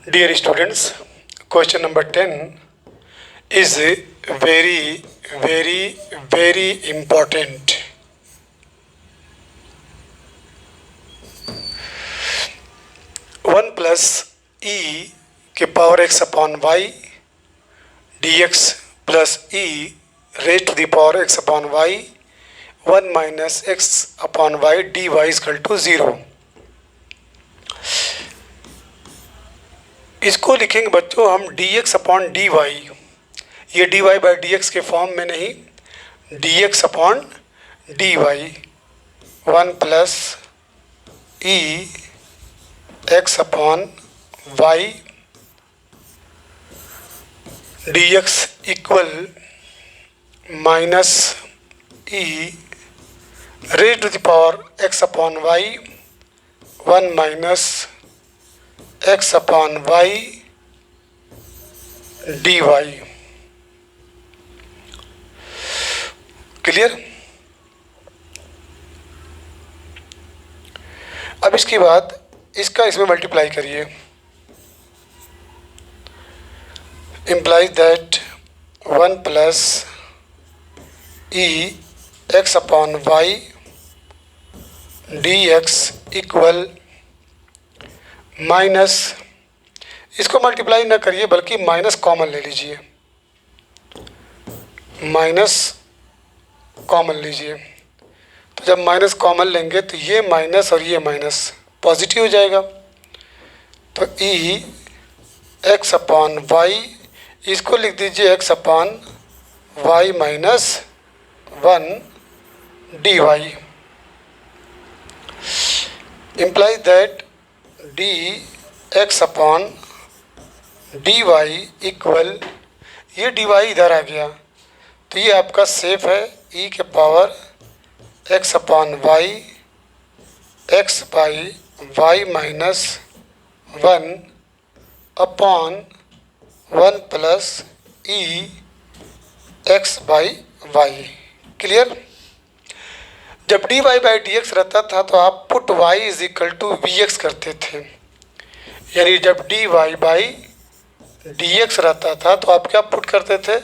Dear students, question number 10 is very, very, very important. One plus e के power x upon y dx plus e raised to the power x upon y 1 minus x upon y dy is equal to 0. इसको लिखेंगे बच्चों हम dx upon dy, ये dy by dx के form में नहीं, dx upon dy 1 plus e x upon y dx equal minus e raise to the power x upon y 1 minus x upon y dy. Clear? अब इसके बाद इसका इसमें multiply करिए. implies that 1 plus e x upon y dx equal minus, इसको multiply ना करिए बल्कि माइनस कॉमन ले लीजिए, माइनस कॉमन लीजिए. तो जब माइनस कॉमन लेंगे तो ये माइनस और ये माइनस पॉजिटिव हो जाएगा. तो ई एक्स अपॉन वाई, इसको लिख दीजिए x upon y minus 1 d y. implies that d x upon d y equal, ये डी वाई इधर आ गया तो ये आपका सेफ है, ई के power x upon y x by y minus 1 upon 1 plus e x by y. Clear? जब D Y by D x रहता था तो आप put y is equal to v x करते थे, यानी जब D Y by D x रहता था तो आप क्या पुट करते थे,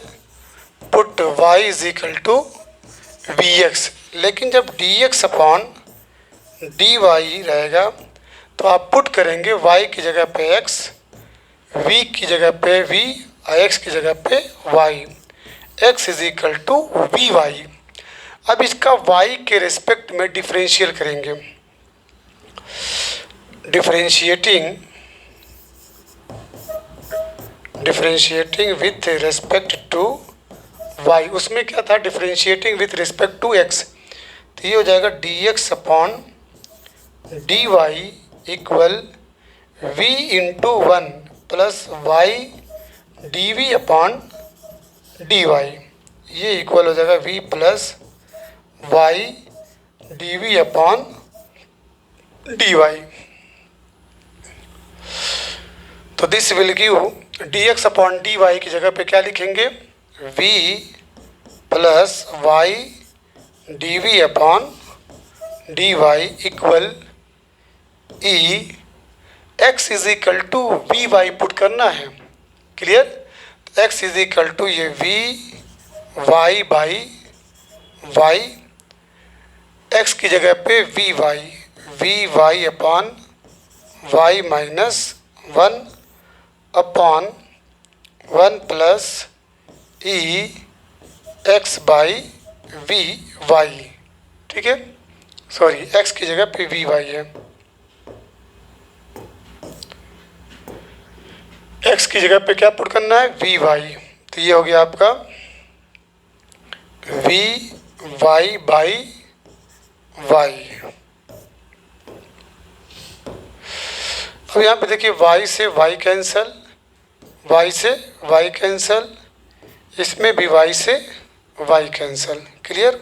put y is equal to v x. लेकिन जब d x upon d y रहेगा तो आप पुट करेंगे वाई की जगह पे एक्स, वी की जगह पे वी और एक्स की जगह पे y. X is equal to v y. अब इसका y के रेस्पेक्ट में डिफरेंशियल करेंगे. Differentiating with respect to y, उसमें क्या था, differentiating with respect to x. तो ये हो जाएगा d x upon d y equal v into 1 plus y d v upon d y. ये इक्वल हो जाएगा v plus y d v upon d y. तो this will give d x upon d y की जगह पे क्या लिखेंगे, v plus y d v upon d y equal e x is equal to v y put करना है. Clear? X is equal to ये v y by y, x की जगह पे v y upon y minus 1 upon 1 plus e x by v y. ठीक है, sorry x की जगह पे वी वाई है, एक्स की जगह पे क्या पुट करना है, वी वाई. तो ये हो गया आपका वी वाई बाई वाई. अब यहाँ पे देखिए y से y कैंसल, y से y कैंसल, इसमें भी y से y cancel. Clear?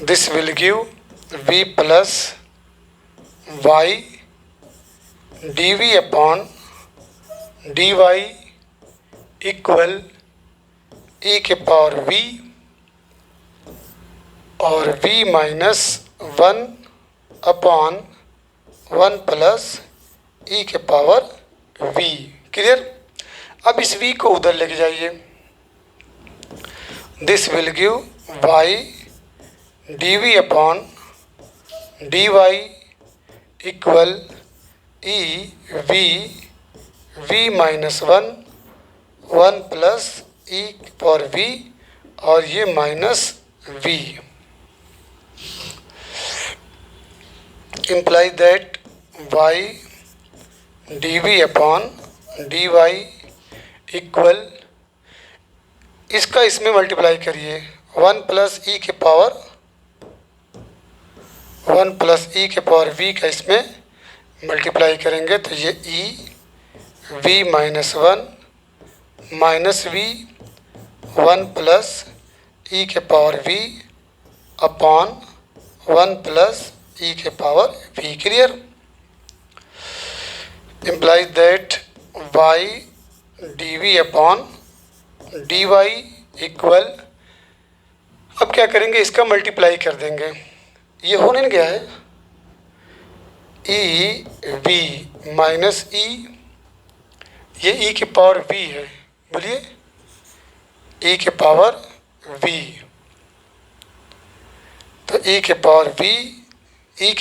This will give v plus y d v upon d y equal e के पावर v और v minus 1 upon 1 plus e के पावर वी। क्लियर। अब इस we को उधर लेके जाइए। This will give y d v upon d y equal e v minus one, one plus e power v और ये minus v. Imply that y d v upon d y equal, इसका इसमें multiply करिए, one plus e के power v का इसमें multiply करेंगे तो ये e v minus one minus v one plus e के power v upon one plus e के power v. Clear. Implies that y d v upon d y equal, अब क्या करेंगे, इसका मल्टीप्लाई कर देंगे। ये होने नहीं गया है, ई वी माइनस ई, ये ई के पावर वी है, बोलिए ई के पावर वी, तो ई के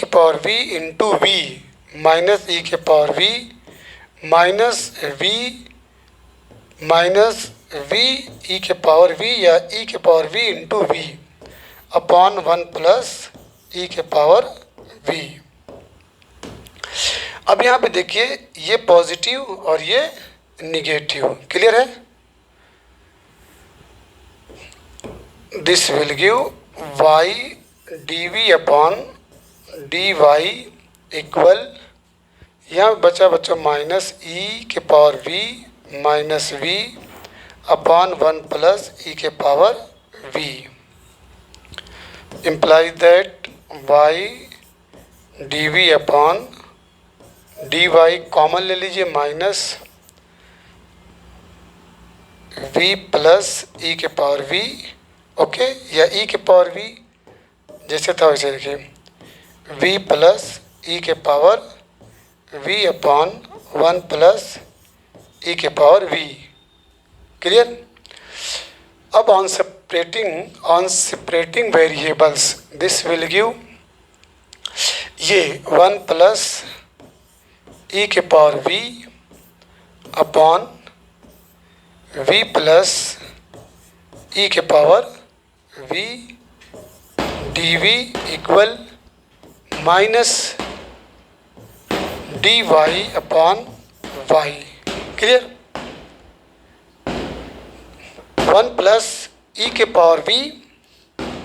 power v into v minus e के power v minus v e के पावर वी या ई के power v into v upon one plus e के पावर वी। अब यहाँ पे देखिए ये पॉजिटिव और ये निगेटिव। क्लियर है। This will give y d v upon d y equal, यहाँ बचा बच्चों माइनस ई के power v minus v upon one plus e के power v. Implies that y d v upon d y common ले लीजिए, minus we plus e के power we, okay, या e के पावर वी जैसे था वैसे लिखिए, वी प्लस ई के power v upon one plus e के पावर वी। क्लियर। अब on separating variables this will give, ये वन प्लस ई के power v upon v plus e के power v d v equal minus d y upon y. Clear. One plus e के power v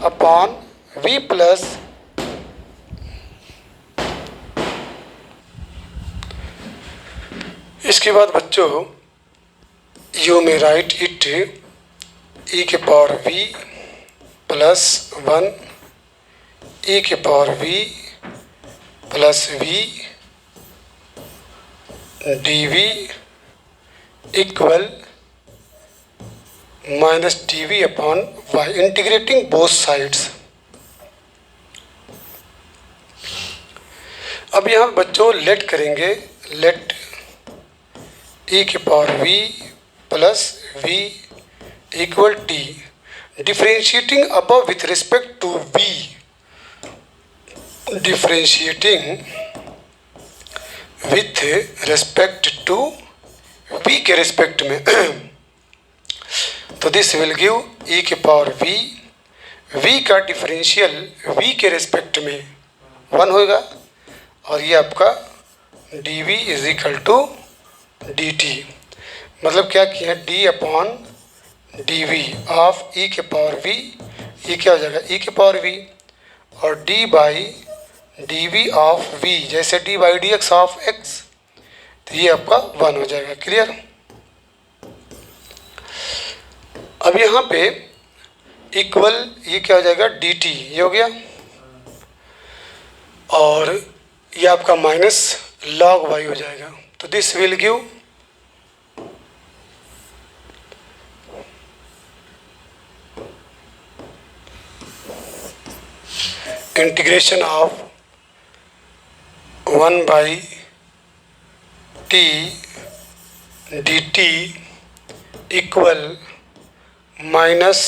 upon v plus इसके बाद बच्चों you may write it e के power v plus one e के power v plus v d v equal minus d v upon y, integrating both sides. अब यहाँ बच्चों let करेंगे, let e के power v plus v equal t, differentiating above with respect to v, differentiating with respect to v के respect में तो this will give e के power v का डिफरेंशियल वी के रिस्पेक्ट में वन होगा और ये आपका d v is equal to d t. मतलब क्या किया, D upon d v of e के पावर वी, ये क्या हो जाएगा ई के पावर वी, और d by d v of v जैसे d by D x of x, तो ये आपका वन हो जाएगा। क्लियर। अब यहाँ पे इक्वल ये क्या हो जाएगा डी टी, ये हो गया, और ये आपका माइनस लॉग वाई हो जाएगा। तो this will give integration of one by t d t equal minus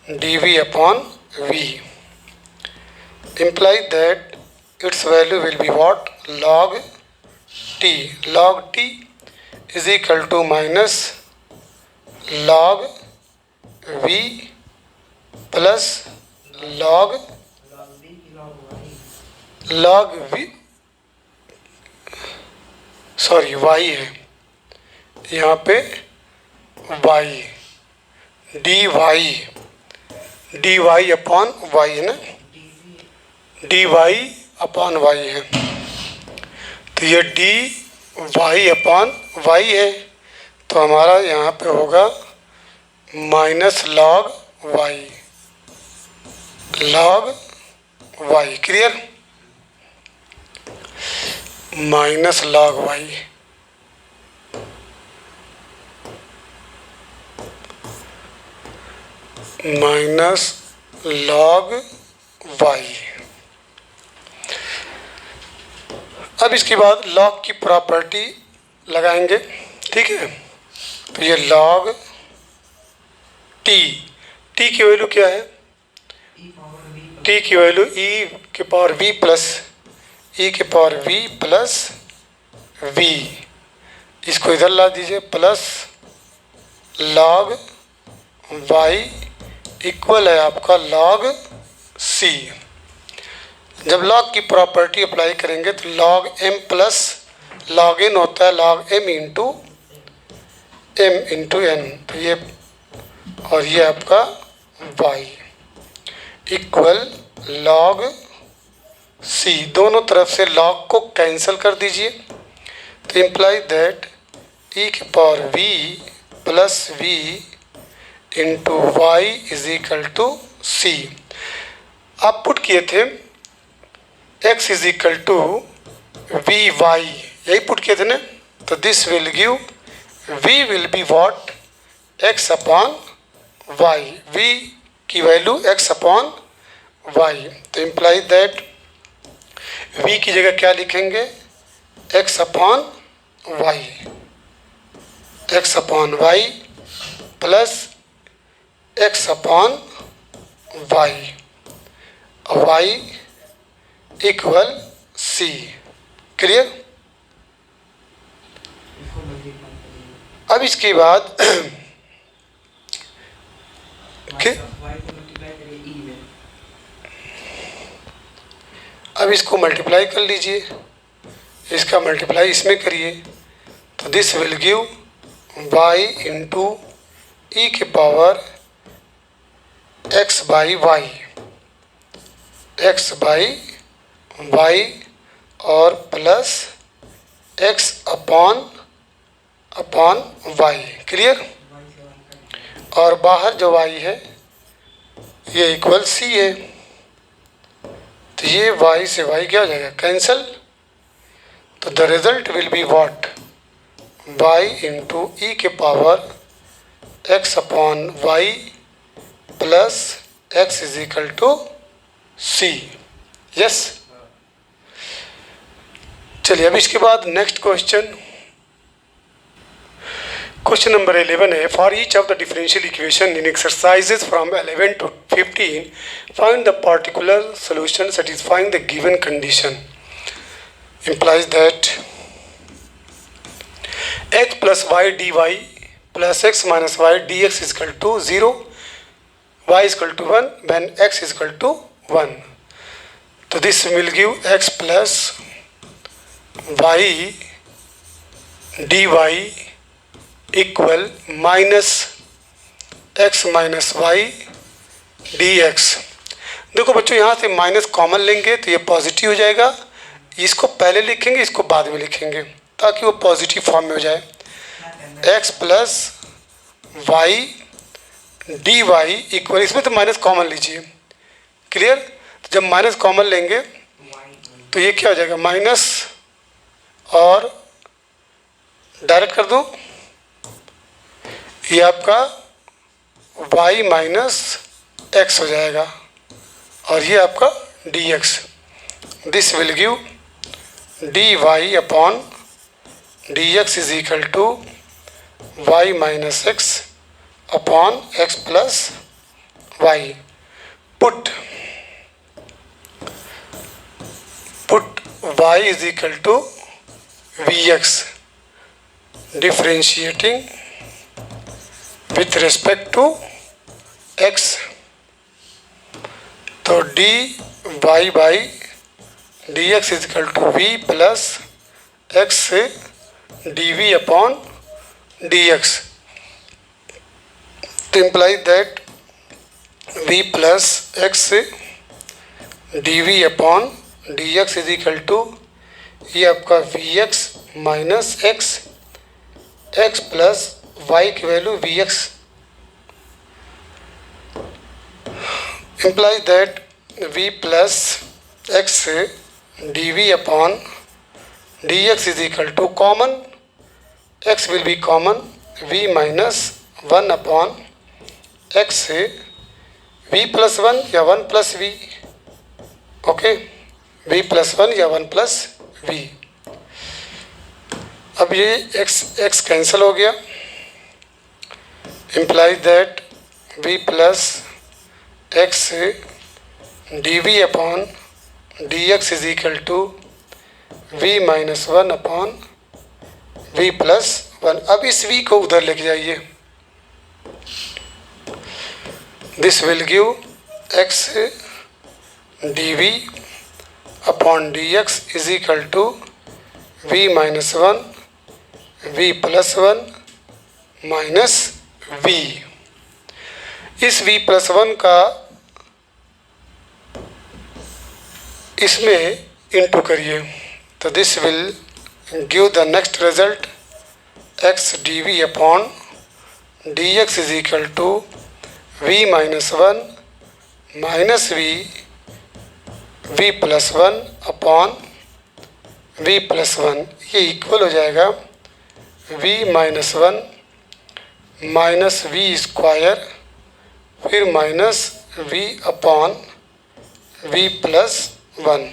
d v upon v, imply that it's value will be what, log t is equal to minus log v plus log v, sorry y है यहाँ पे, y d y upon y है ना, D y upon y है। तो ये d y upon y है, तो हमारा यहाँ पे होगा minus log y, clear, minus log y. Minus log y. अब इसके बाद लॉग की प्रॉपर्टी लगाएंगे, ठीक है। तो ये लॉग टी की वैल्यू क्या है, टी की वैल्यू ई के पावर वी प्लस वी, इसको इधर ला दीजिए, प्लस लॉग वाई इक्वल है आपका लॉग सी। जब लॉग की प्रॉपर्टी अप्लाई करेंगे तो log m plus log n होता है लॉग एम इंटू एन, तो ये और ये आपका वाई इक्वल लॉग सी, दोनों तरफ से लॉग को कैंसिल कर दीजिए, तो इम्प्लाई दैट ई के power v plus v into y is equal to c. आप पुट किए थे x is equal to v y, यही पुट किए थे ना, तो this will give v will be what, x upon y, v की वैल्यू x अपॉन वाई, तो इम्प्लाई दैट v की जगह क्या लिखेंगे, x upon y plus x upon y equal c, clear. अब इसके बाद अब इसको मल्टीप्लाई कर लीजिए, इसका मल्टीप्लाई इसमें करिए, तो this will give y into e के पावर x बाई वाई और plus x upon y, clear. और बाहर जो y है ये इक्वल c है, तो ये y से y क्या हो जाएगा, कैंसल, तो the result will be what, y into e के power x upon y plus x is equal to c, yes. चलिए अब इसके बाद नेक्स्ट क्वेश्चन नंबर 11 है, for each of the differential equation in exercises from 11 to 15 find the particular solution satisfying the given condition, implies that x plus y dy plus x minus y dx is equal to 0, y is equal to 1 when x is equal to 1. So this will give x plus y dy equal minus x minus y dx। देखो बच्चों यहाँ से minus common लेंगे तो ये positive हो जाएगा, इसको पहले लिखेंगे इसको बाद में लिखेंगे ताकि वो पॉजिटिव फॉर्म में हो जाए, x plus y d y equal, इसमें तो माइनस कॉमन लीजिए, क्लियर। तो जब माइनस कॉमन लेंगे तो ये क्या हो जाएगा, माइनस और डायरेक्ट कर दो, ये आपका y माइनस एक्स हो जाएगा और ये आपका dx, this will give dy upon d x is equal to y minus x upon x plus y. Put y is equal to vx, differentiating with respect to x, तो dy by dx is equal to v plus x dv upon dx, to imply that v plus x dv upon dx is equal to ये आपका v x minus x, x plus y की value v x, imply that v plus x d v upon d x is equal to common, x will be common, v minus one upon x v plus one या one plus v, okay, v plus one या one plus v. अब ये x cancel हो गया, imply that v plus x d v upon d x is equal to v minus one upon v plus one. अब इस v को उधर लेके जाइए, this will give x d v upon d x is equal to v minus one v plus one minus v. इस v plus one का इसमें into करिए, तो this will give the next result x d v upon d x is equal to v minus one minus we plus one upon v plus one, ये equal हो जाएगा v minus one minus v square फिर minus v upon v plus one,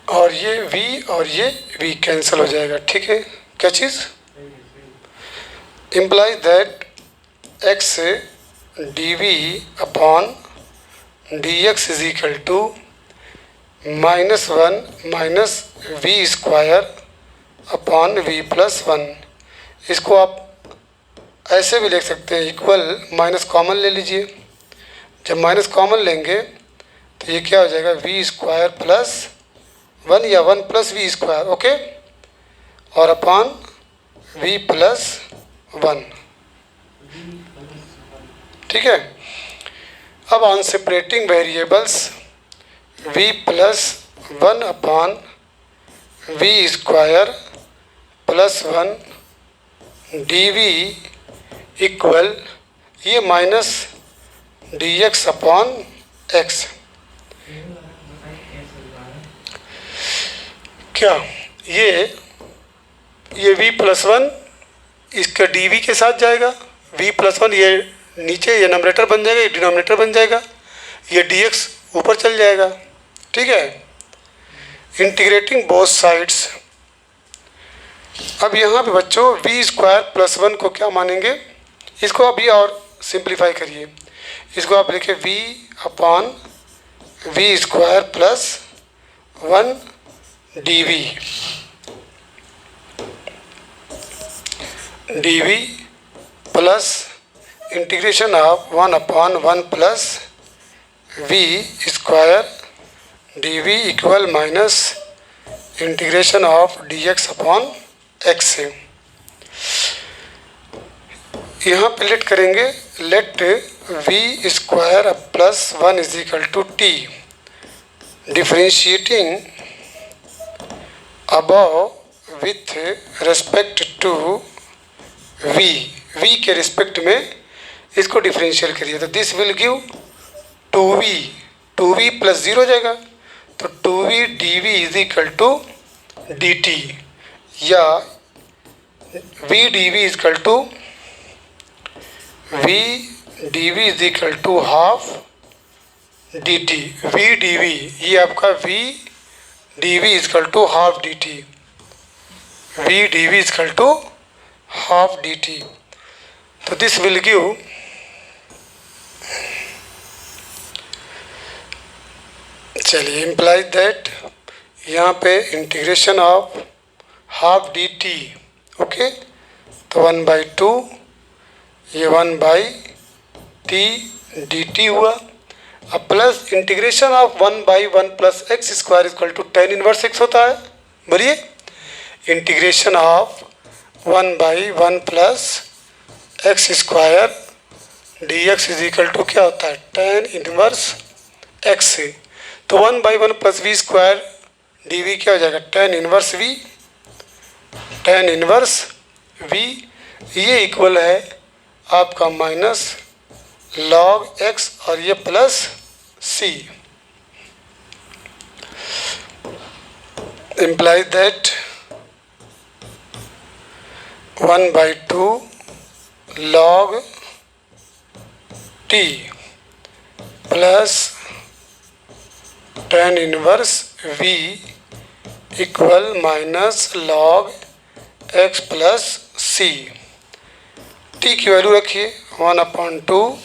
और ये v cancel हो जाएगा। ठीक है, क्या चीज़ imply that x d v upon d x is equal to minus one minus v square upon v plus one. इसको आप ऐसे भी लिख सकते हैं, इक्वल माइनस कॉमन ले लीजिए, जब माइनस कॉमन लेंगे तो ये क्या हो जाएगा वी स्क्वायर प्लस वन या one plus v square, okay, और अपॉन वी प्लस वन। ठीक है, अब on separating variables v plus one upon v square plus one d v equal ये minus d x upon x. क्या ये v plus one इसका d v के साथ जाएगा, v प्लस वन ये नीचे ये नंबरेटर बन जाएगा, ये डिनोमिनेटर बन जाएगा, ये dx ऊपर चल जाएगा। ठीक है, इंटीग्रेटिंग बोथ साइड्स। अब यहाँ पे बच्चों वी स्क्वायर प्लस वन को क्या मानेंगे, इसको अभी और सिंप्लीफाई करिए, इसको आप लिखें v upon v square plus one d v plus integration of one upon one plus v square d v equal minus integration of d x upon x से। यहाँ पे लेट करेंगे, let v square plus one is equal to t, differentiating above with respect to v के respect में इसको differential करिए, तो this will give two v plus zero जाएगा, तो two v d v is equal to d t, या v d v is equal to half d t. V d v ये आपका v d v is equal to half d t, v d v is equal to half d t. तो this will give चलिए implies that यहाँ पे integration of half d t, okay, तो 1/2 ये 1/t d t हुआ। अब plus integration of 1/1 plus x square equal to tan inverse x होता है। बोलिए integration of 1/1 plus x square d x is equal to क्या होता है tan इनवर्स एक्स। तो 1/1 plus v square d v क्या हो जाएगा tan inverse v, tan inverse v, ये इक्वल है आपका माइनस लॉग एक्स और ये plus c. Implies that 1/2 log t plus tan inverse v equal minus log x plus c. T की value रखिए 1/2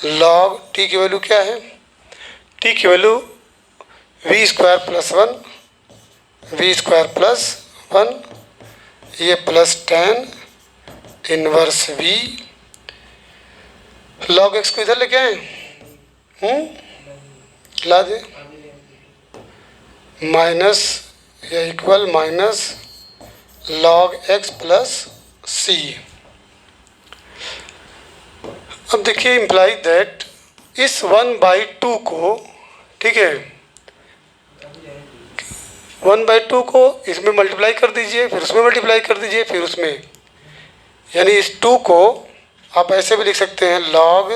लॉग टी की वैल्यू क्या है, टी की value v square plus 1, v square plus 1, ये plus tan inverse v, log x को इधर लेके आए, ला दे, माइनस या equal minus log x plus c. अब देखिए इम्प्लाई दैट इस 1/2 को, ठीक है, 1/2 को इसमें मल्टीप्लाई कर दीजिए, फिर उसमें मल्टीप्लाई कर दीजिए, फिर उसमें, यानी इस 2 को आप ऐसे भी लिख सकते हैं लॉग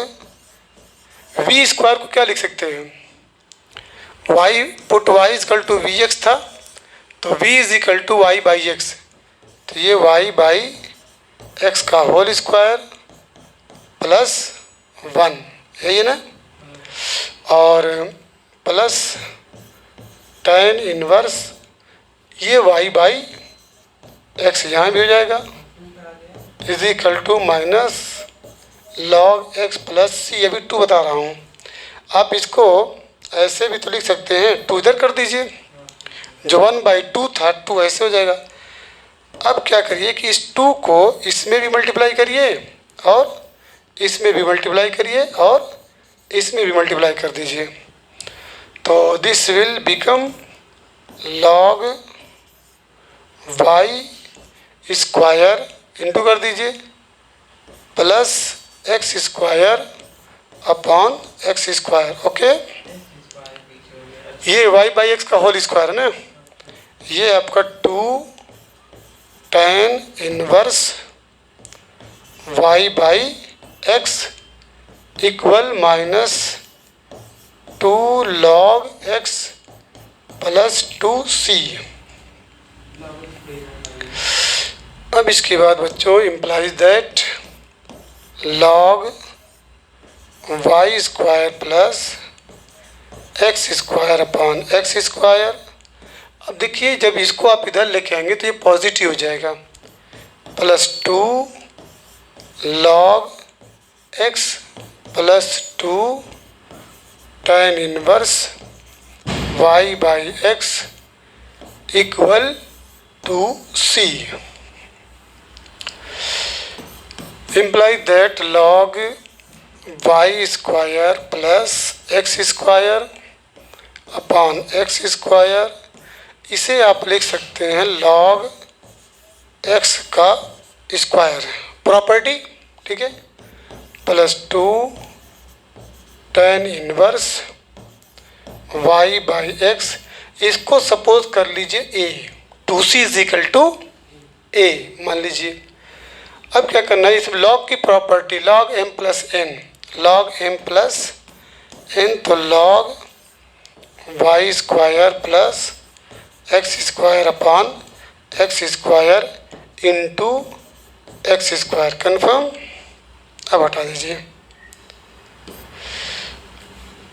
वी स्क्वायर को क्या लिख सकते हैं, y put y is equal to v x था, तो v is equal to y by x, तो ये वाई बाई एक्स का होल स्क्वायर प्लस 1, यही है ना, और प्लस tan इनवर्स ये वाई बाई एक्स यहाँ भी हो जाएगा is equal to minus log x plus c. अभी 2 बता रहा हूँ, आप इसको ऐसे भी तो लिख सकते हैं, 2 इधर कर दीजिए, जो 1/2 था 2 ऐसे हो जाएगा। अब क्या करिए कि इस 2 को इसमें भी मल्टीप्लाई करिए और इसमें भी मल्टीप्लाई करिए और इसमें भी मल्टीप्लाई कर दीजिए, तो this will become log y square into कर दीजिए plus x square upon x square, okay, ये वाई बाई एक्स का होल स्क्वायर है ना, ये आपका 2 tan inverse y by x equal minus 2 log x plus 2c। अब इसके बाद बच्चों implies that log y square plus x square upon x square. अब देखिए जब इसको आप इधर लेके आएंगे तो ये पॉजिटिव हो जाएगा, plus 2 log x plus 2 tan inverse y by x equal to c. Imply that log y square plus x square upon x square, इसे आप लिख सकते हैं लॉग एक्स का स्क्वायर प्रॉपर्टी, ठीक है, plus 2 tan inverse y by x, इसको suppose कर लीजिए a, 2c is equal to a मान लीजिए। अब क्या करना है, इस लॉग की property log m plus n, log m plus n, तो log y square plus x square upon x square into x square, confirm. अब हटा दीजिए,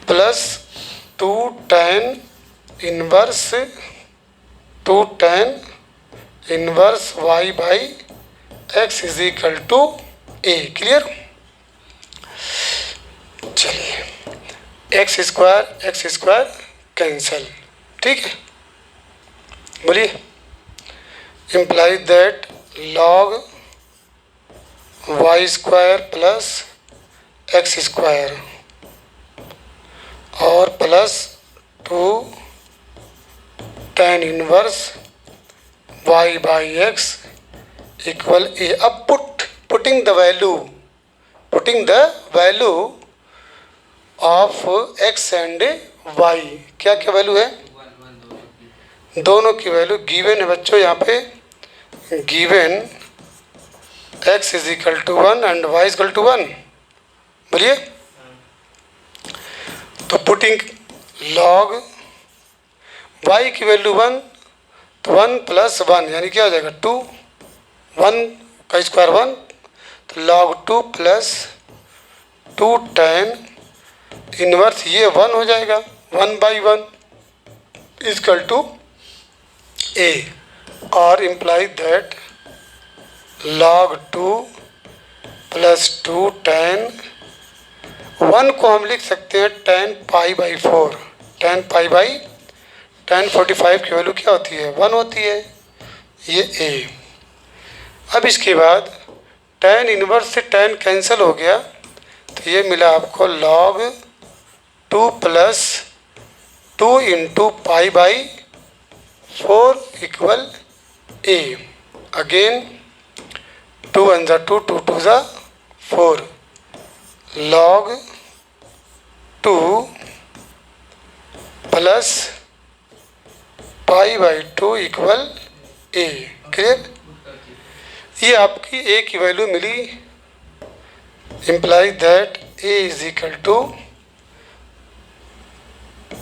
plus 2 tan inverse two tan inverse y by x is equal to a. Clear? चलिए, x square cancel. ठीक है, बोलिए। Imply that log y square plus x square और plus two tan inverse y by x equal a. अब putting the value of x and Y, क्या क्या value है? दोनों की वैल्यू गिवन है बच्चों। यहाँ पे given x is equal to 1 and y is equal to 1। बोलिए। तो पुटिंग लॉग वाई की वैल्यू 1, तो 1 प्लस 1 यानी क्या हो जाएगा 2, 1 का स्क्वायर 1, तो लॉग 2 प्लस 2 टेन इनवर्स ये 1 हो जाएगा, 1 बाई 1 इजकल टू ए। और imply that log 2 plus 2 tan 1 को हम लिख सकते हैं tan pi by 4। tan pi by tan 45 की वैल्यू क्या होती है? 1 होती है, ये ए। अब इसके बाद tan इनवर्स से tan कैंसिल हो गया, तो ये मिला आपको log 2 plus 2 into pi by 4 equal A. Again 2 1 जा 2, 2 2 जा 4, log 2 plus pi by 2 equal a. Clear? ये आपकी ए की वैल्यू मिली। Imply that a is equal to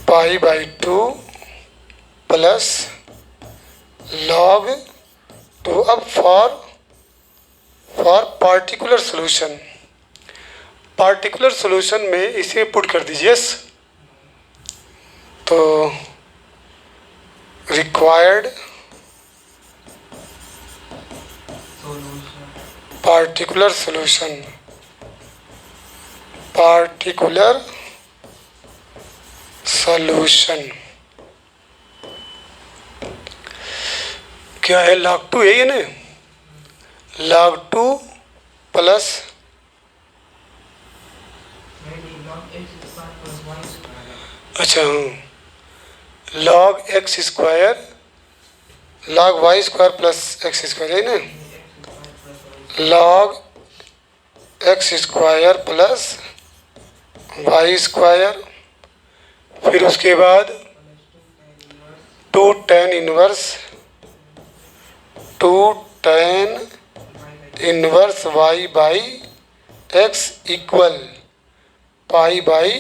pi by 2 plus log 2। अब फॉर पार्टिकुलर सोल्यूशन में इसे पुट कर दीजिए। तो रिक्वायर्ड पार्टिकुलर सोल्यूशन क्या है? log 2 है ये ना, log 2 प्लस अच्छा log x square log y square plus x square है ना, log x square plus y square, फिर उसके बाद 2 tan inverse 2 tan inverse y by x equal pi by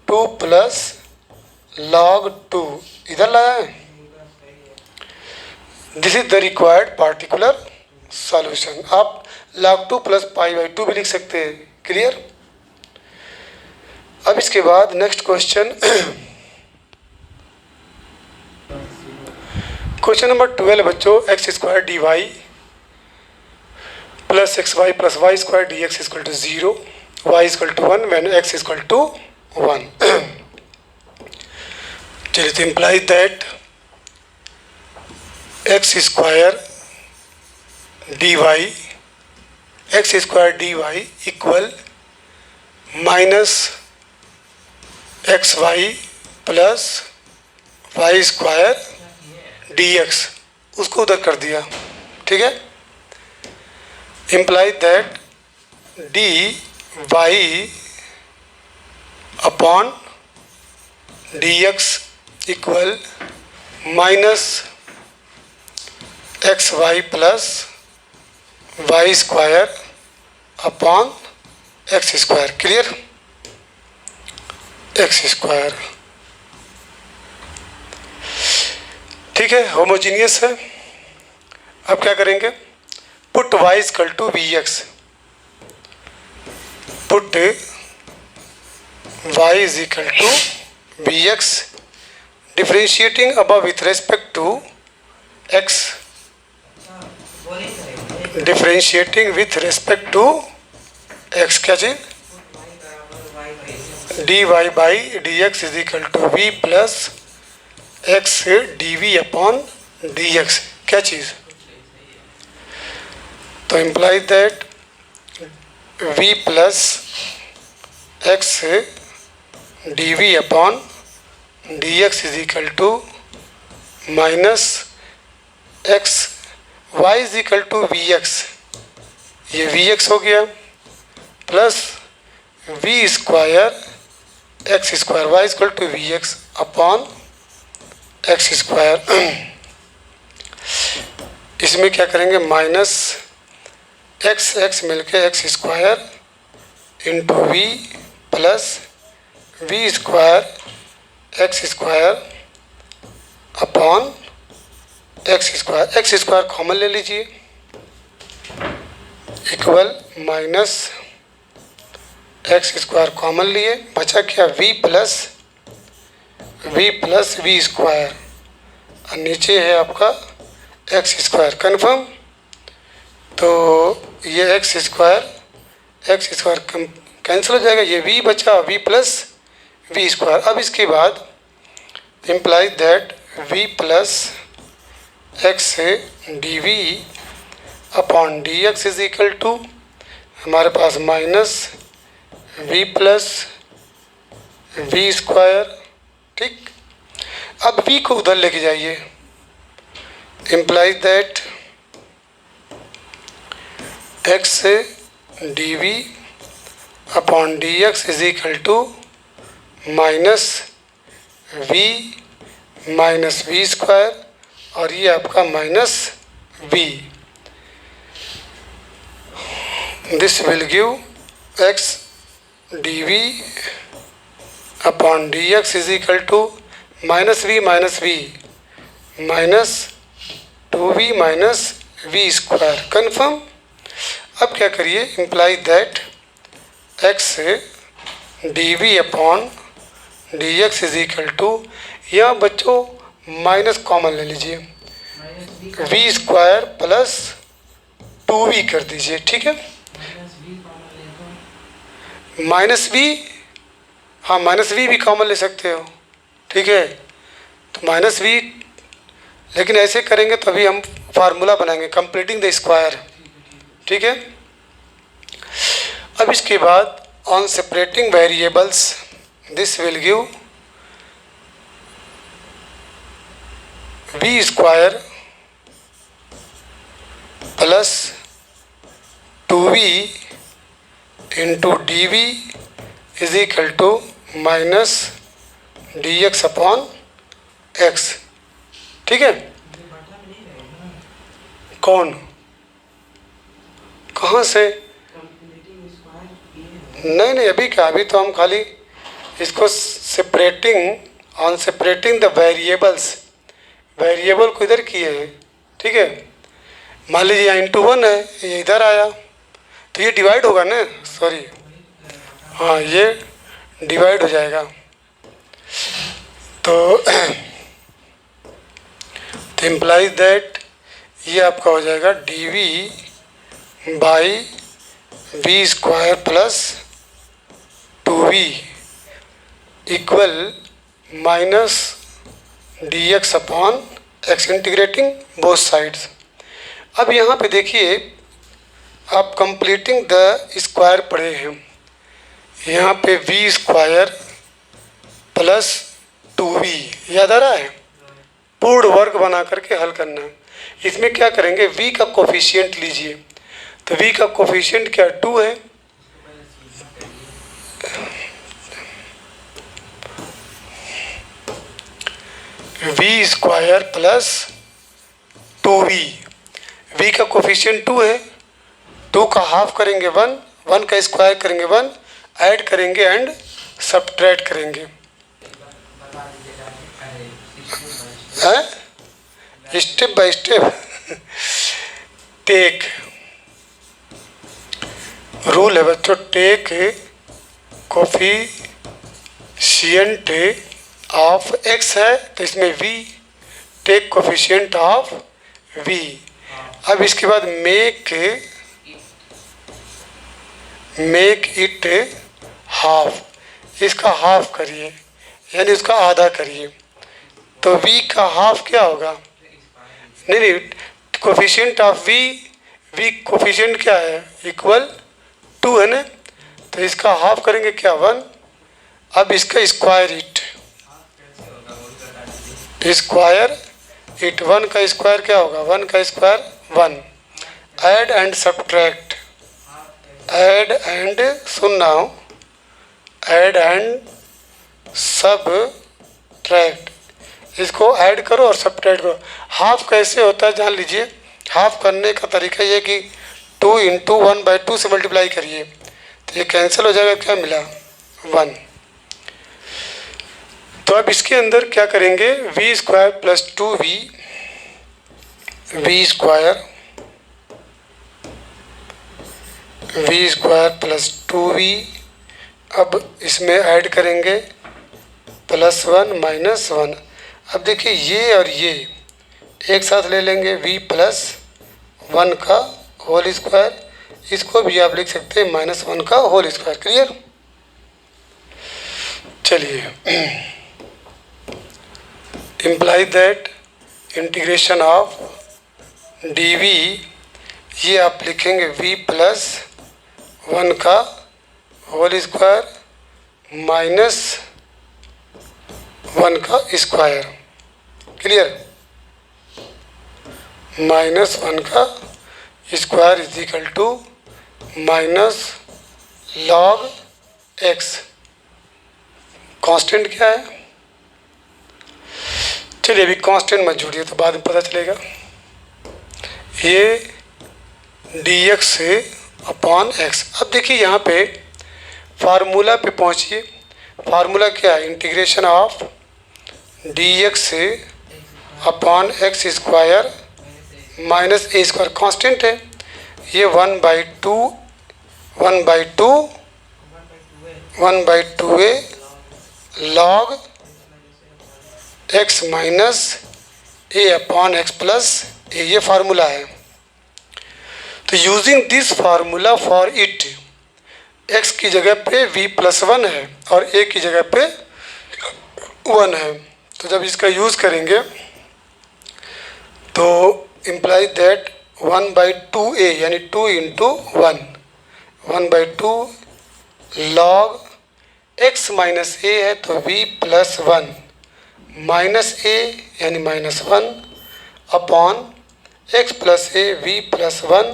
2 plus log 2 इधर लगाए। This is the required particular solution. आप log 2 plus pi by 2 भी लिख सकते हैं। क्लियर? अब इसके बाद नेक्स्ट क्वेश्चन क्वेश्चन नंबर 12 बच्चों, x square d y plus x y plus y square d x equal to 0, y equal to 1 when x equal to 1। चलिए, तो imply that x square d y equal minus x y plus y square d x, उसको उधर कर दिया। ठीक है? Imply that d y upon d x equal minus x y plus y square upon x square. Clear? X square ठीक है, homogeneous है। अब क्या करेंगे? Put y equal to v x, put y is equal to v x differentiating above with respect to x, differentiating with respect to x, क्या चीज, d Y by D x is equal to v plus x d v upon d x, क्या चीज। तो imply that v plus x d v upon d x is equal to minus x y is equal to v x, ये v x हो गया, plus v square x square y equal to v x upon x square. इसमें क्या करेंगे, minus x x मिलके x square into v plus v square x square upon x square common ले लीजिए, equal minus x square common लिए, बचा क्या we plus v square, और नीचे है आपका एक्स स्क्वायर, कन्फर्म। तो ये एक्स स्क्वायर कैंसिल हो जाएगा, ये v बचा v प्लस वी स्क्वायर। अब इसके बाद imply that v plus x d v upon d x is equal to हमारे पास minus v plus v square, ठीक। अब v को उधर लेके जाइए, imply that x d v upon d x is equal to minus v square, और ये आपका minus v, this will give x d v upon d x is equal to minus v minus 2v minus v square, confirm. अब क्या करिए, imply that x d v upon d x is equal to, यहाँ बच्चों minus common ले लीजिए, we square plus 2v कर दीजिए, ठीक है। माइनस वी, हाँ माइनस वी भी कॉमन ले सकते हो, ठीक है। तो माइनस वी, लेकिन ऐसे करेंगे तभी हम फार्मूला बनाएंगे कंप्लीटिंग द स्क्वायर, ठीक है। अब इसके बाद on separating variables this will give v square plus 2v into d v is equal to minus d x upon x, ठीक है। कौन, कहाँ से, नहीं अभी क्या, अभी तो हम खाली इसको separating on separating the variables, variable को इधर किए हैं, ठीक है। मान लीजिए यहाँ इंटू 1 है, ये इधर आया तो ये डिवाइड होगा ना, सॉरी हाँ ये डिवाइड हो जाएगा। तो इम्प्लाइज दैट ये आपका हो जाएगा d v by v square plus 2v equal minus d x upon x, integrating both sides. अब यहाँ पे देखिए आप कंप्लीटिंग द स्क्वायर पढ़े हैं, यहाँ पे वी स्क्वायर प्लस 2v याद आ रहा है, पूर्ण वर्ग बना करके हल करना है। इसमें क्या करेंगे, v का कोफिशिएंट लीजिए, तो v का कोफिशिएंट क्या 2 है, v square plus 2v, v का कोफिशिएंट 2 है, 2 का हाफ करेंगे 1, 1 का स्क्वायर करेंगे 1, ऐड करेंगे एंड सब्ट्रैक्ट करेंगे, step by step. Take rule है बच्चों, टेक कोफिशिएंट ऑफ एक्स है तो इसमें v, take coefficient of v। अब इसके बाद मेक इट हाफ, इसका हाफ करिए यानी उसका आधा करिए। तो v का हाफ क्या होगा? नहीं, कोफिशिएंट ऑफ v कोफिशिएंट क्या है? इक्वल 2 है ना, तो इसका हाफ करेंगे क्या? 1। अब इसका स्क्वायर इट 1 का स्क्वायर क्या होगा? 1 का square 1। Add and subtract, add and सुनना हो, ऐड एंड सब्ट्रैक्ट, इसको ऐड करो और सब्ट्रैक्ट करो। हाफ कैसे होता है जान लीजिए। हाफ करने का तरीका ये कि 2 इंटू 1/2 से मल्टीप्लाई करिए तो ये कैंसिल हो जाएगा, क्या मिला? 1। तो अब इसके अंदर क्या करेंगे? v square plus 2v, v square plus 2v, अब इसमें ऐड करेंगे +1 -1। अब देखिए ये और ये एक साथ ले लेंगे, v प्लस 1 का होल स्क्वायर, इसको भी आप लिख सकते हैं -1 का होल स्क्वायर। क्लियर? चलिए, imply that integration of dv, ये आप लिखेंगे v प्लस 1 का होल स्क्वायर -1 का स्क्वायर। क्लियर? -1 का square is equal to -log x। Constant क्या है? चलिए अभी कांस्टेंट मत जोड़िए, तो बाद में पता चलेगा। ये dx अपॉन x। अब देखिए यहाँ पे फार्मूला पे पहुँचिए। फार्मूला क्या है? Integration of dx upon x square minus a square, constant है ये 1/2a log x minus a upon x plus a, ये फार्मूला है। तो using this formula for it, x की जगह पे v प्लस 1 है और a की जगह पे 1 है। तो जब इसका यूज़ करेंगे तो इम्प्लाई दैट 1/2a यानी 2 into 1/2 log x minus a है तो v प्लस 1 माइनस a यानी -1 upon x plus a v plus 1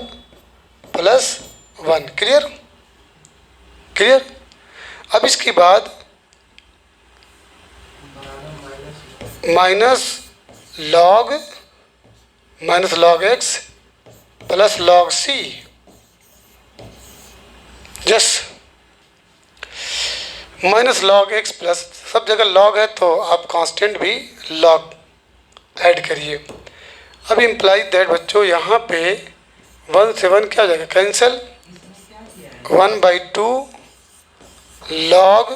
plus 1। Clear? Clear? अब इसके बाद minus log x plus log c, just minus log x plus, सब जगह log है तो आप कांस्टेंट भी log ऐड करिए। अब इम्प्लाई दैट बच्चों यहाँ पे 1 से 1 क्या हो जाएगा? Cancel. 1/2 log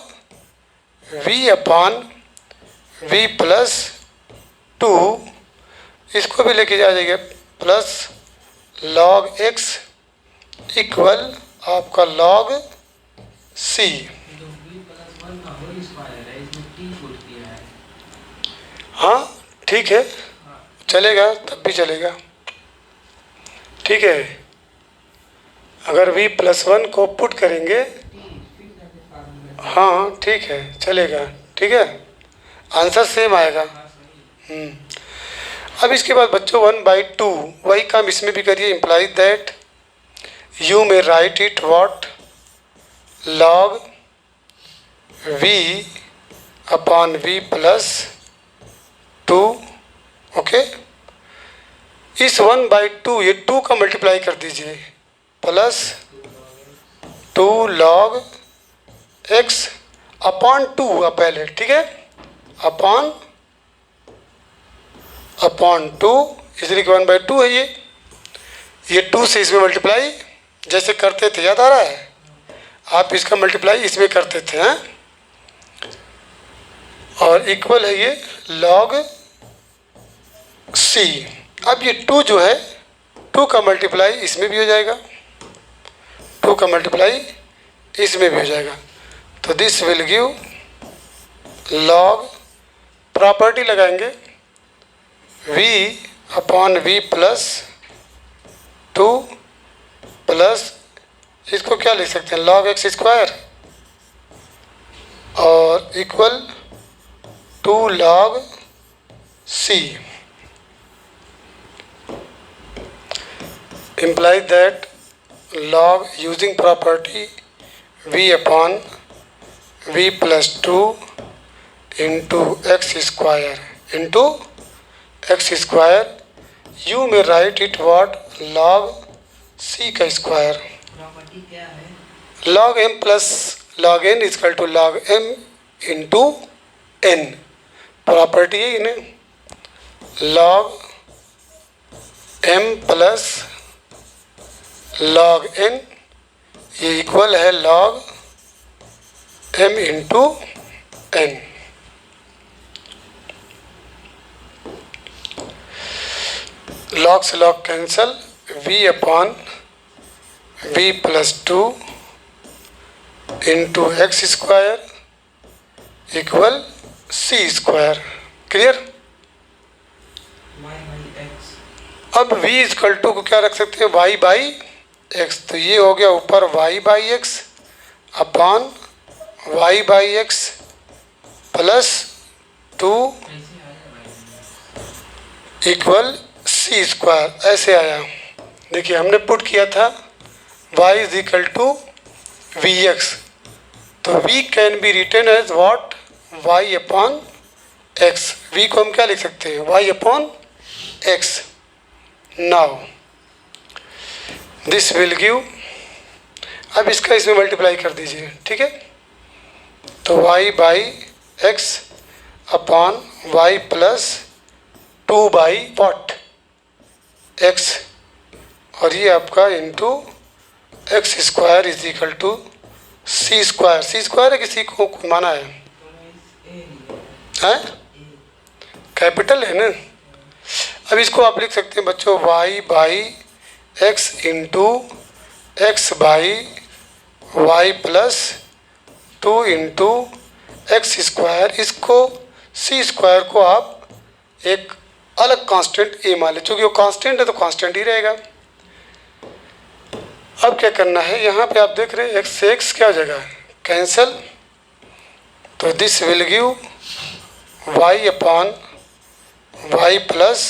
v upon v plus 2, इसको भी लेके जा जाएगा प्लस log x इक्वल आपका log c। हाँ ठीक है, चलेगा, तब भी चलेगा। ठीक है, अगर v प्लस 1 को पुट करेंगे, हाँ ठीक है, चलेगा। ठीक है, आंसर सेम आएगा। अब इसके बाद बच्चों 1/2 वही काम इसमें भी करिए। Imply that you may write it what log v upon v plus 2। Okay, इस 1/2 ये 2 का मल्टीप्लाई कर दीजिए प्लस 2 log x अपॉन 2 पहले, ठीक है, अपॉन 2 इसलिए 1/2 है ये 2 से इसमें मल्टीप्लाई जैसे करते थे, याद आ रहा है? आप इसका मल्टीप्लाई इसमें करते थे, हैं? और इक्वल है ये log c। अब ये 2 जो है 2 का मल्टीप्लाई इसमें भी हो जाएगा, 2 का मल्टीप्लाई इसमें भी हो जाएगा। तो this will give log, property लगाएंगे v upon v plus 2 plus इसको क्या लिख सकते हैं log x स्क्वायर और equal 2 log c, implies that log using property v upon v plus 2 into x square into x square, you may write it what log c का square. Property क्या है? log m plus log n is equal to log m into n, property है इन्हें log m plus log n ये equal है log m into n। log से log cancel, v upon v plus 2 into x square equal c square. Clear? y by x. अब v equal to को क्या रख सकते हैं y बाई एक्स, तो ये हो गया ऊपर y by x upon y by x plus 2 equal c square, ऐसे आया। देखिए हमने पुट किया था y is equal to v x, तो v can be written as what y upon x. v को हम क्या लिख सकते हैं y upon x. Now this will give, अब इसका इसमें मल्टीप्लाई कर दीजिए, ठीक है। तो y by x upon y plus 2 by what x, और ये आपका into x square is equal to c square. C square है किसी को माना है कैपिटल है ना। अब इसको आप लिख सकते हैं बच्चों y by x into x by y plus 2 into x square. इसको सी स्क्वायर को आप एक अलग कांस्टेंट ए मान लें, चूँकि वो कांस्टेंट है तो कांस्टेंट ही रहेगा। अब क्या करना है, यहाँ पे आप देख रहे हैं एक्स से एक्स क्या हो जाएगा कैंसल, तो this will give y upon y plus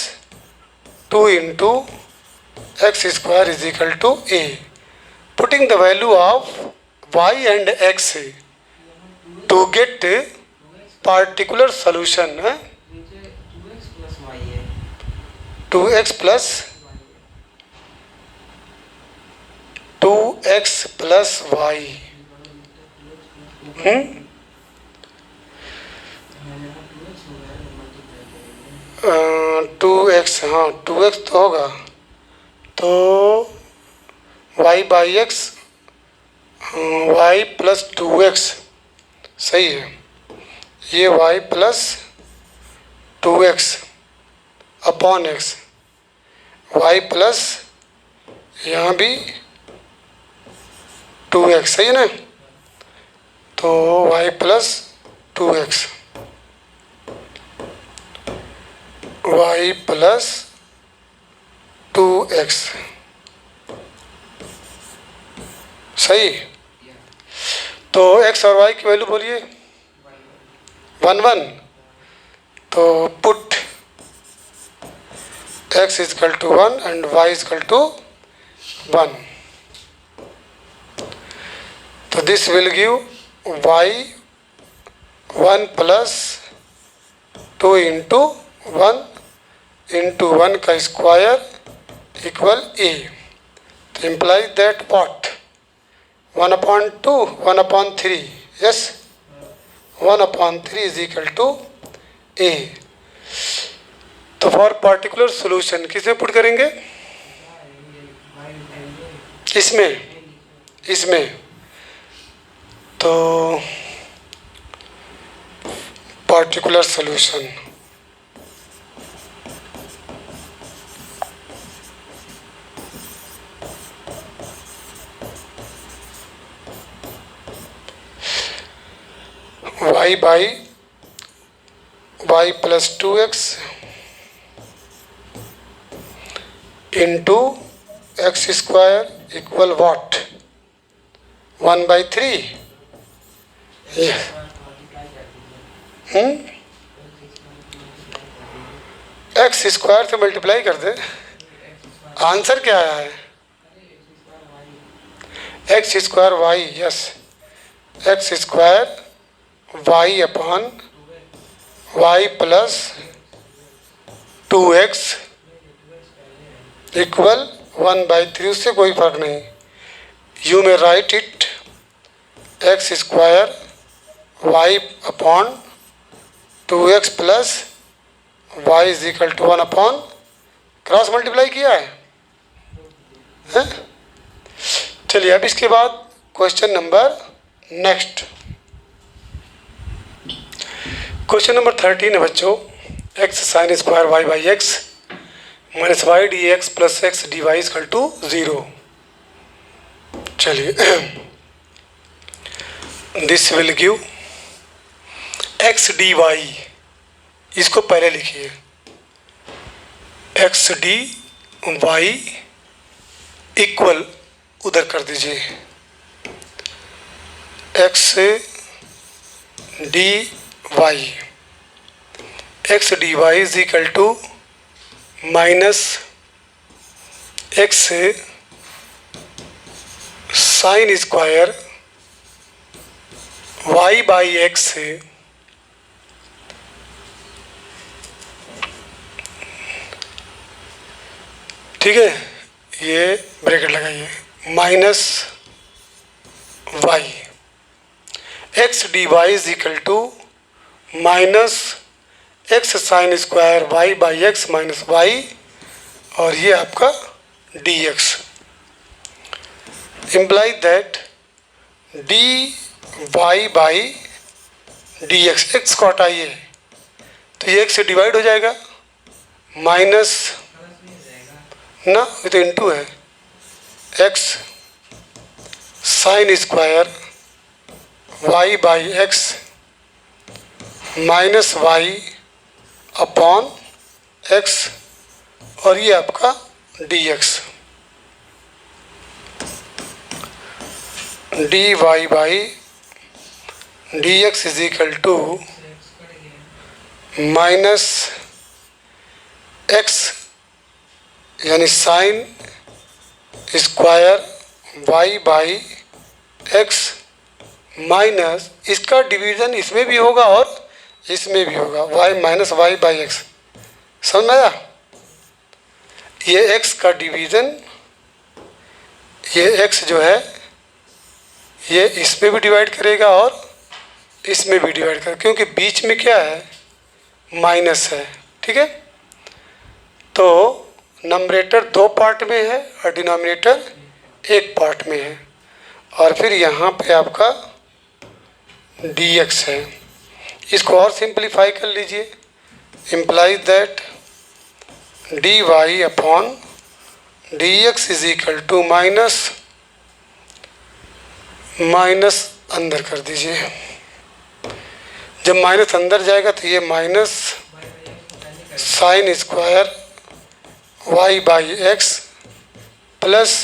2 into x square is equal to a. Putting the value of y and x to get particular solution है 2x plus 2x plus Y. 2x, हाँ 2x तो होगा, तो y by x y plus 2x सही है। ये y plus 2x upon x, y plus यहाँ भी 2x सही है ना, तो y plus 2x y plus 2x सही। तो x और y की वैल्यू बोलिए 1 1, तो put x is equal to 1 and y is equal to 1. So this will give y 1 plus 2 into 1 into 1 का स्क्वायर इक्वल a. तो implies that what 1 upon 2 1 upon 3, yes 1 upon 3 is equal to a. तो for particular solution किसमें put करेंगे, इसमें तो particular solution. Y by y plus 2x into x square equal what? 1 by 3. Yeah. X square से multiply कर दे. Answer क्या आया है? X square y. Yes, x square y upon y plus 2x equal 1 by 3. उससे कोई फर्क नहीं. You may write it x square y upon 2x plus y is equal to 1 upon cross multiply किया है? चलिए अब इसके बाद question number next. Question number 13 है बच्चों. X sine square y by x minus y d x plus x d y equal to 0. चलिए this will give x d y. इसको पहले लिखिए. एक्स डी वाई इक्वल उधर कर दीजिए. X d y. X d y is equal to minus x sine square y by x. ठीक है, ये ब्रैकेट लगाइए. Minus y x d y is equal to minus x sine square y by x minus y और ये आपका d x. Imply that d Y by D x. X को हटाइए तो ये एक्स से डिवाइड हो जाएगा. माइनस ना, ये तो इंटू है. X sine square y by x minus y upon x और ये आपका d x. D Y by D x is equal to minus x यानी sine square y by x minus इसका डिवीज़न इसमें भी होगा और इसमें भी होगा. Y minus y by x. समझ में आया? ये एक्स का डिवीज़न, ये एक्स जो है ये इसमें भी डिवाइड करेगा और इसमें भी डिवाइड करेगा क्योंकि बीच में क्या है? माइनस है. ठीक है, तो नंबरेटर 2 पार्ट में है और डिनोमिनेटर 1 पार्ट में है. और फिर यहाँ पे आपका डी एक्स है. इसको और सिंप्लीफाई कर लीजिए. Implies that d y upon d x is equal to minus minus अंदर कर दीजिए. जब माइनस अंदर जाएगा तो ये minus sine square y by x plus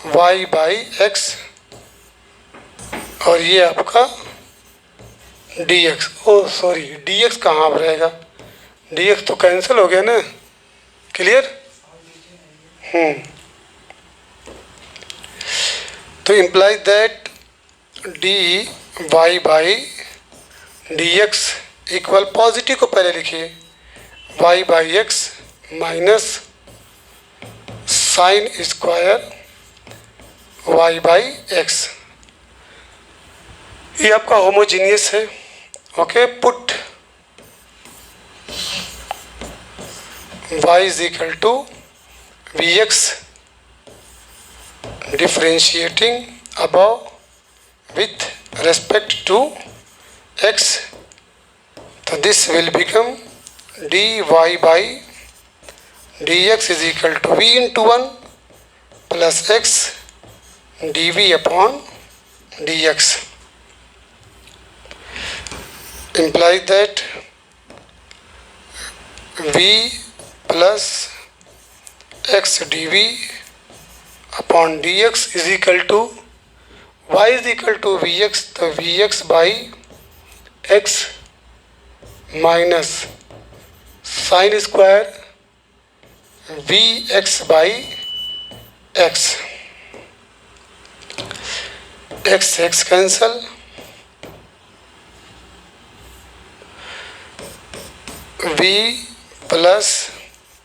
y by x और ये आपका d x. Oh sorry, d x कहाँ पर रहेगा? डी एक्स तो कैंसिल हो गया ना. क्लियर? तो imply that d Y by D x equal positive को पहले लिखिए. Y by x minus sine square y by x. ये आपका होमोजीनियस है. Okay, put y is equal to v x differentiating above with respect to x तो this will become dy by dx is equal to v into 1 plus x dv upon dx, implies that v plus x dv upon dx is equal to y is equal to vx, तो vx by x minus sin square vx by x, x cancel, v plus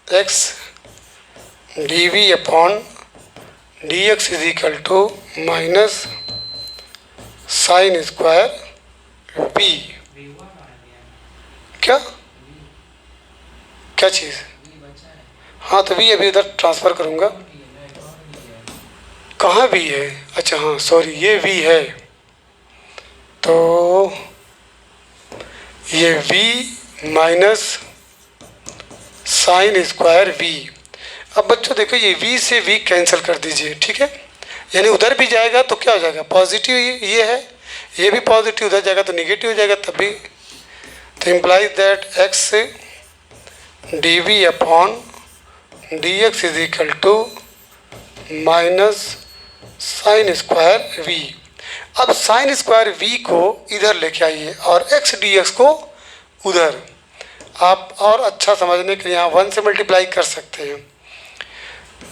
x dv upon dx is equal to minus sin square v, V1 आ गया, क्या क्या चीज़, V बचा है, हाँ तो v अभी उधर ट्रांसफ़र करूँगा, और भी है, कहाँ v है, अच्छा हाँ सॉरी ये v है, तो ये v minus sine square v। अब बच्चों देखो ये v से v कैंसिल कर दीजिए, ठीक है, यानी उधर भी जाएगा तो क्या हो जाएगा पॉजिटिव, ये है, ये भी पॉजिटिव, उधर जाएगा तो निगेटिव हो जाएगा तब भी, तो implies that x dv upon dx is equal to minus sine square v। अब साइन स्क्वायर v को इधर लेके आइए और x dx को उधर, आप और अच्छा समझने के लिए यहाँ 1 से मल्टीप्लाई कर सकते हैं।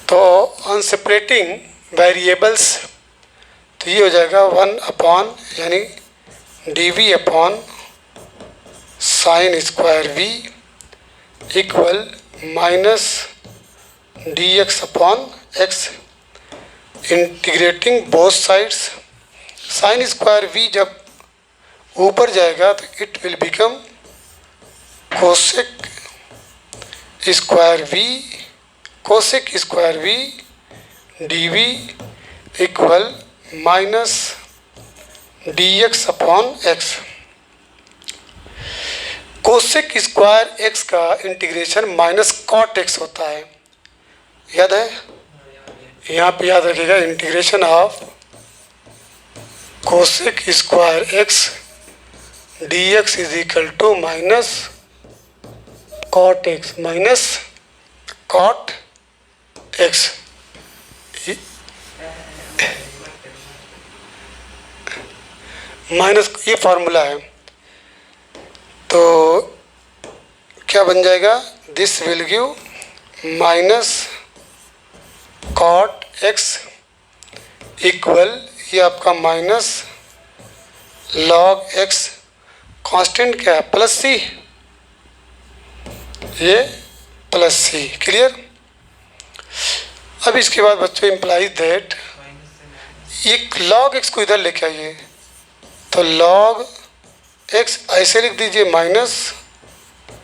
तो ऑन सेपरेटिंग वेरिएबल्स तो ये हो जाएगा 1 अपॉन यानी dv upon sine square v equal minus dx upon x, integrating both sides, sine square v जब ऊपर जाएगा तो it will become cosec square v, cosec square v dv equal minus dx upon x। Cosec square x का integration minus cot x होता है, याद है, यहाँ पे याद रखिएगा, integration of cosec square x dx is equal to minus cot x minus cot x। Minus ये फार्मूला है, तो क्या बन जाएगा, this will give minus cot x equal, ये आपका माइनस लॉग x, कांस्टेंट क्या है प्लस c, ये प्लस c, क्लियर। अब इसके बाद बच्चों इम्प्लाइज दैट एक लॉग x को इधर लेके आइए, तो लॉग x ऐसे लिख दीजिए minus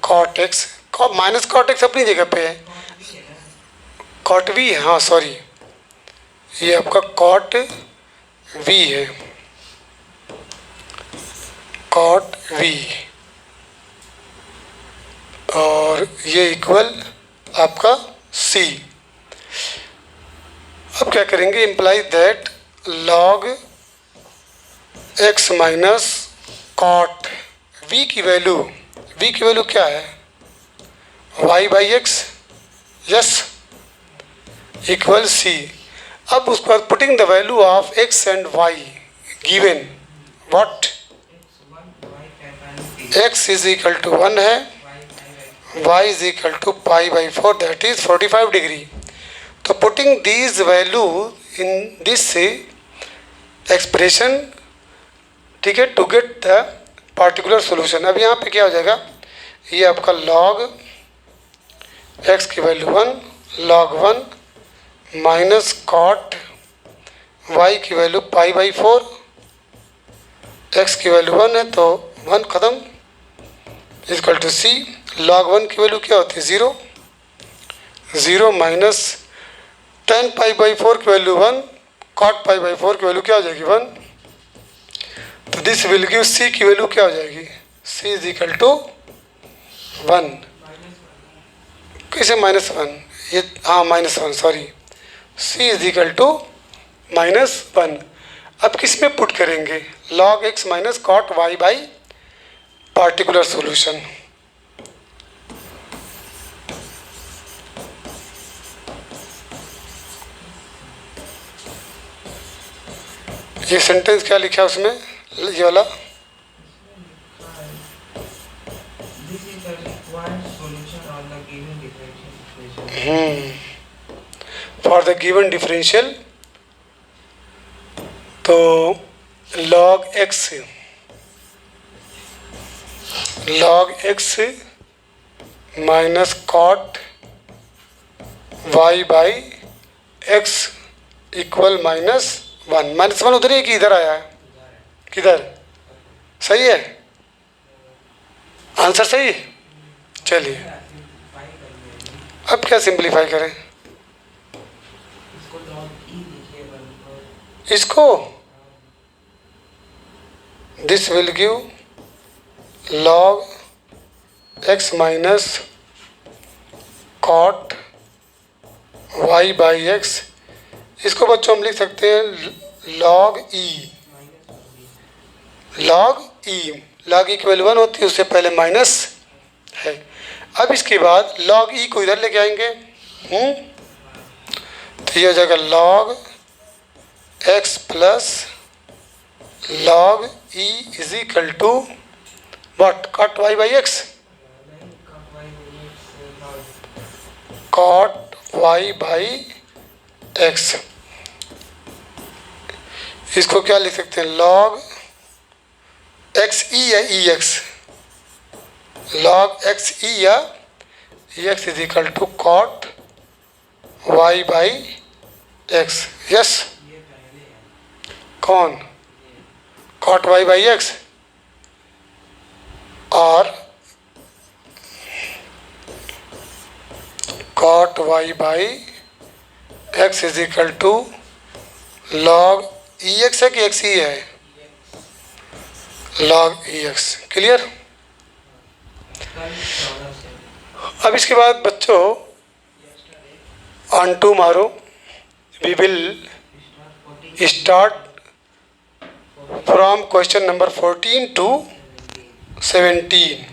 cot x, minus cot x अपनी जगह पे है, कॉट v है, हाँ सॉरी ये आपका कॉट v है, कॉट v, और ये इक्वल आपका c। अब क्या करेंगे, imply that log x minus cot v की वैल्यू क्या है, y by x, yes, equal c। अब उसके बाद putting the value of x and y given what, x is equal to 1 है, y is equal to pi by 4 that is 45 degree. तो putting these value in this expression, ठीक है, to get the particular solution. अब यहाँ पे क्या हो जाएगा, ये आपका लॉग x की value 1 log 1 minus cot y की वैल्यू पाई बाई 4, x की वैल्यू 1 है तो 1 ख़त्म, इक्वल टू c। log 1 की वैल्यू क्या होती है 0 माइनस टेन पाई बाई 4 की वैल्यू 1, कॉट पाई बाई 4 की वैल्यू क्या हो जाएगी 1, तो दिस विल गिव c की वैल्यू क्या हो जाएगी, c इज इक्वल टू 1, कैसे -1, ये हाँ -1, sorry, c is equal to -1। अब किस में पुट करेंगे, log x minus cot y by particular solution. ये सेंटेंस क्या लिखा है उसमें, ये वाला, This is the required solution on the given differential equation. For the given differential, तो log x minus cot y by x equal -1। -1 उधर ही कि इधर आया है, किधर, सही है, आंसर सही है। चलिए अब क्या सिंप्लीफाई करें इसको log e लिखिए 1 पर। इसको, this will give log x minus cot y by x। इसको बच्चों हम लिख सकते हैं log e, log e की वैल्यू 1 होती है, उससे पहले माइनस है। अब इसके बाद log e को इधर लेके आएंगे, तो ये हो जाएगा log x plus log e is equal to what, cot y by x, cot y by x। इसको क्या लिख सकते हैं, log x e या e x, log x e या e x is equal to cot y by x। Yes, कौन, cot y by x, और cot y by x is equal to log e x है कि x e है, log e x। Clear. अब इसके बाद बच्चों ऑन टू मारो, we will start from question number 14 to 17।